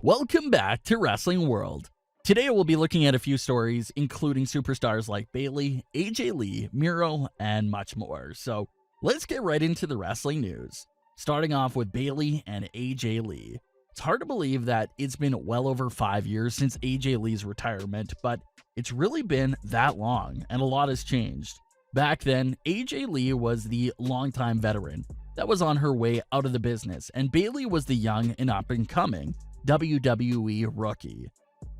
Welcome back to Wrestling World. Today we'll be looking at a few stories, including superstars like Bayley, AJ Lee, Miro, and much more. So let's get right into the wrestling news. Starting off with Bayley and AJ Lee. It's hard to believe that it's been well over 5 years since AJ Lee's retirement, but it's really been that long, and a lot has changed. Back then, AJ Lee was the longtime veteran that was on her way out of the business, and Bayley was the young and up-and-coming WWE rookie.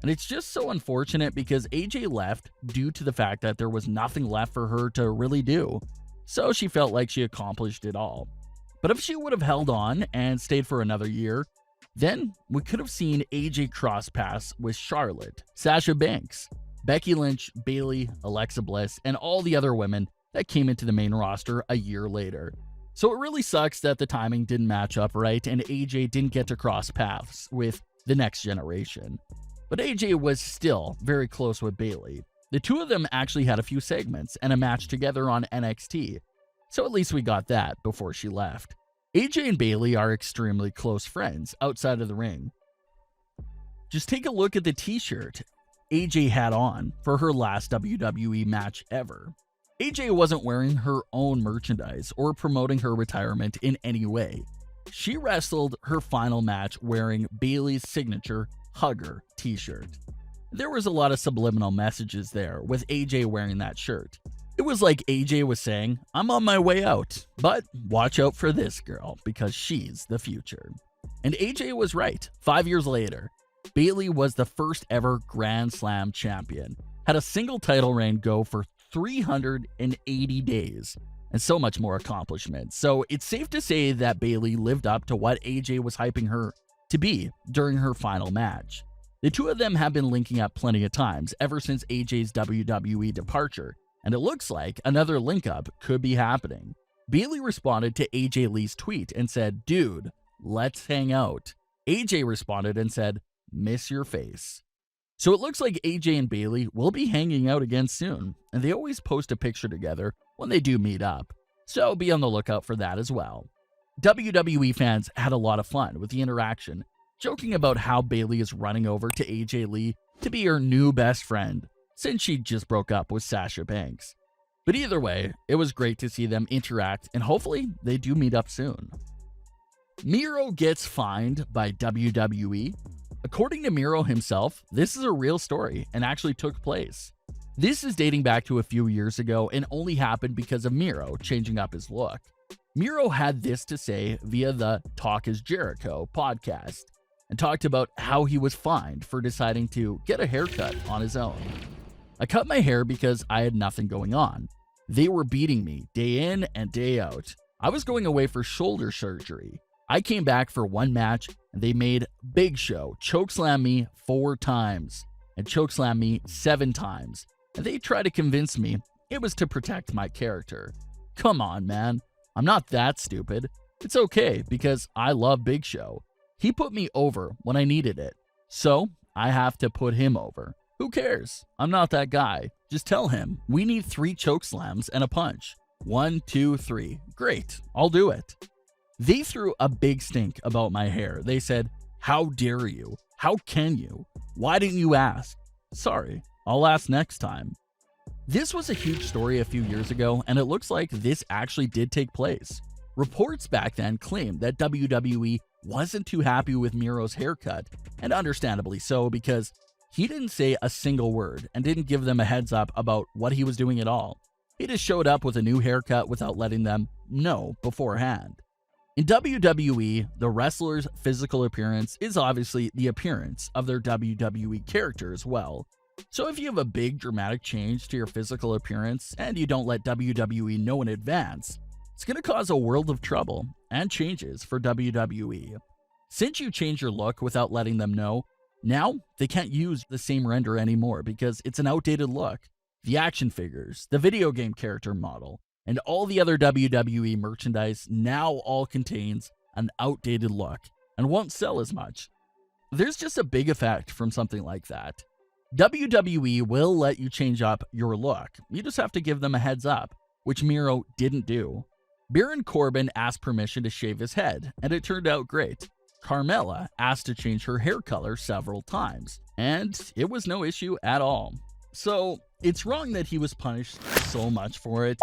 And it's just so unfortunate because AJ left due to the fact that there was nothing left for her to really do. So she felt like she accomplished it all. But if she would have held on and stayed for another year, then we could have seen AJ cross paths with Charlotte, Sasha Banks, Becky Lynch, Bayley, Alexa Bliss, and all the other women that came into the main roster a year later. So it really sucks that the timing didn't match up right and AJ didn't get to cross paths with the next generation. But AJ was still very close with Bayley. The two of them actually had a few segments and a match together on NXT. So at least we got that before she left. AJ and Bayley are extremely close friends outside of the ring. Just take a look at the t-shirt AJ had on for her last WWE match ever. AJ wasn't wearing her own merchandise or promoting her retirement in any way. She wrestled her final match wearing Bayley's signature Hugger t-shirt. There was a lot of subliminal messages there with AJ wearing that shirt. It was like AJ was saying, I'm on my way out, but watch out for this girl because she's the future. And AJ was right. 5 years later, Bayley was the first ever Grand Slam champion, had a single title reign go for 380 days, and so much more accomplishments. So it's safe to say that Bayley lived up to what AJ was hyping her to be during her final match. The two of them have been linking up plenty of times ever since AJ's WWE departure, and it looks like another link up could be happening. Bayley responded to AJ Lee's tweet and said, "Dude, let's hang out." AJ responded and said, "Miss your face." So it looks like AJ and Bayley will be hanging out again soon, and they always post a picture together when they do meet up, so be on the lookout for that as well. WWE fans had a lot of fun with the interaction, joking about how Bayley is running over to AJ Lee to be her new best friend since she just broke up with Sasha Banks. But either way, it was great to see them interact, and hopefully they do meet up soon. Miro gets fined by WWE. According to Miro himself, this is a real story and actually took place. This is dating back to a few years ago and only happened because of Miro changing up his look. Miro had this to say via the Talk Is Jericho podcast and talked about how he was fined for deciding to get a haircut on his own. "I cut my hair because I had nothing going on. They were beating me day in and day out. I was going away for shoulder surgery. I came back for one match and they made Big Show chokeslam me 4 times and chokeslam me 7 times. And they tried to convince me it was to protect my character. Come on, man. I'm not that stupid. It's okay because I love Big Show. He put me over when I needed it. So I have to put him over. Who cares? I'm not that guy. Just tell him we need 3 chokeslams and a punch. 1, 2, 3. Great. I'll do it." They threw a big stink about my hair. They said, "How dare you? How can you? Why didn't you ask?" Sorry, I'll ask next time. This was a huge story a few years ago, and it looks like this actually did take place. Reports back then claimed that WWE wasn't too happy with Miro's haircut, and understandably so because he didn't say a single word and didn't give them a heads up about what he was doing at all. He just showed up with a new haircut without letting them know beforehand. In WWE, the wrestler's physical appearance is obviously the appearance of their WWE character as well. So if you have a big dramatic change to your physical appearance and you don't let WWE know in advance, it's going to cause a world of trouble and changes for WWE. Since you change your look without letting them know, now they can't use the same render anymore because it's an outdated look. The action figures, the video game character model, and all the other WWE merchandise now all contains an outdated look and won't sell as much. There's just a big effect from something like that. WWE will let you change up your look. You just have to give them a heads up, which Miro didn't do. Baron Corbin asked permission to shave his head, and it turned out great. Carmella asked to change her hair color several times, and it was no issue at all. So it's wrong that he was punished so much for it,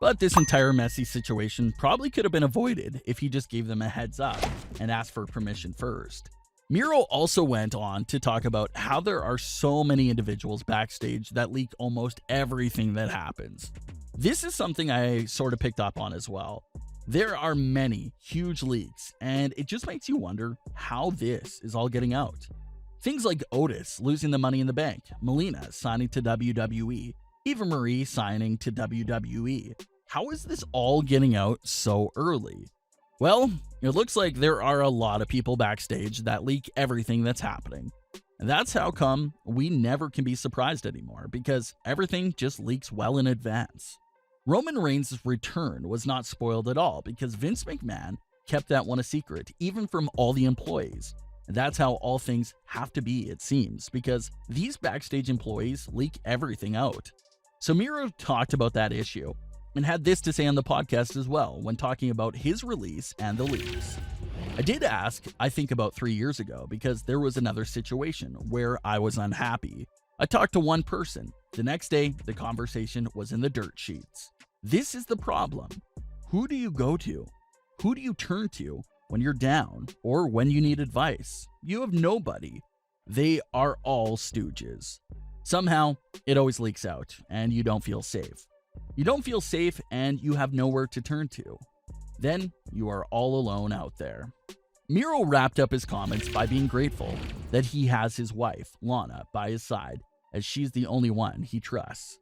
but this entire messy situation probably could have been avoided if he just gave them a heads up and asked for permission first. Miro also went on to talk about how there are so many individuals backstage that leak almost everything that happens. This is something I sort of picked up on as well. There are many huge leaks, and it just makes you wonder how this is all getting out. Things like Otis losing the Money in the Bank, Melina signing to WWE, Eva Marie signing to WWE. How is this all getting out so early? Well, it looks like there are a lot of people backstage that leak everything that's happening. And that's how come we never can be surprised anymore, because everything just leaks well in advance. Roman Reigns' return was not spoiled at all because Vince McMahon kept that one a secret, even from all the employees. And that's how all things have to be, it seems, because these backstage employees leak everything out. So Miro talked about that issue and had this to say on the podcast as well when talking about his release and the leaks. I did ask, I think about 3 years ago, because there was another situation where I was unhappy. I talked to one person. The next day, the conversation was in the dirt sheets. This is the problem. Who do you go to? Who do you turn to when you're down or when you need advice? You have nobody. They are all stooges. Somehow, it always leaks out and you don't feel safe. You don't feel safe and you have nowhere to turn to. Then you are all alone out there. Miro wrapped up his comments by being grateful that he has his wife, Lana, by his side, as she's the only one he trusts.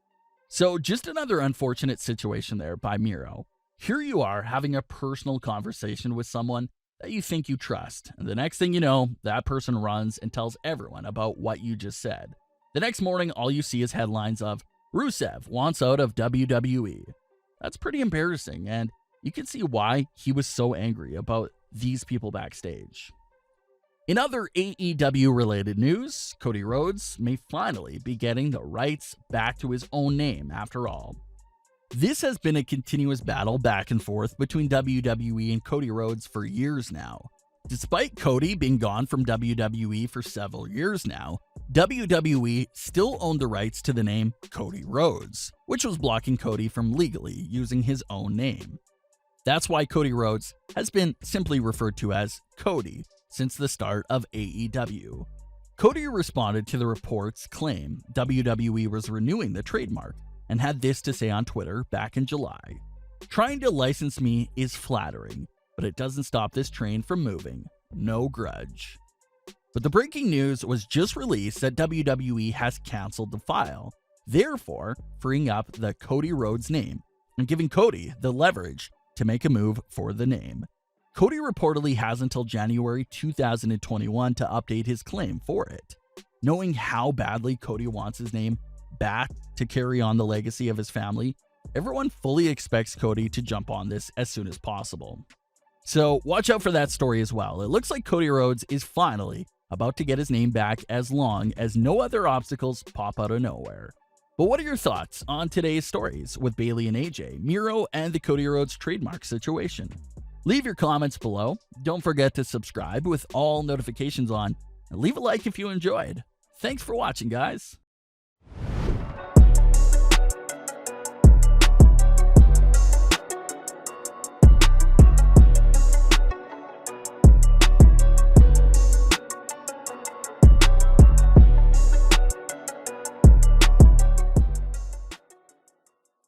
So just another unfortunate situation there by Miro. Here you are having a personal conversation with someone that you think you trust, and the next thing you know, that person runs and tells everyone about what you just said. The next morning, all you see is headlines of Rusev wants out of WWE. That's pretty embarrassing, and you can see why he was so angry about these people backstage. In other AEW-related news, Cody Rhodes may finally be getting the rights back to his own name after all. This has been a continuous battle back and forth between WWE and Cody Rhodes for years now. Despite Cody being gone from WWE for several years now, WWE still owned the rights to the name Cody Rhodes, which was blocking Cody from legally using his own name. That's why Cody Rhodes has been simply referred to as Cody since the start of AEW. Cody responded to the report's claim WWE was renewing the trademark and had this to say on Twitter back in July. "Trying to license me is flattering, but it doesn't stop this train from moving. No grudge." But the breaking news was just released that WWE has canceled the file, therefore freeing up the Cody Rhodes name and giving Cody the leverage to make a move for the name. Cody reportedly has until January 2021 to update his claim for it. Knowing how badly Cody wants his name back to carry on the legacy of his family, everyone fully expects Cody to jump on this as soon as possible. So watch out for that story as well. It looks like Cody Rhodes is finally about to get his name back as long as no other obstacles pop out of nowhere. But what are your thoughts on today's stories with Bayley and AJ, Miro, and the Cody Rhodes trademark situation? Leave your comments below. Don't forget to subscribe with all notifications on, and leave a like if you enjoyed. Thanks for watching, guys.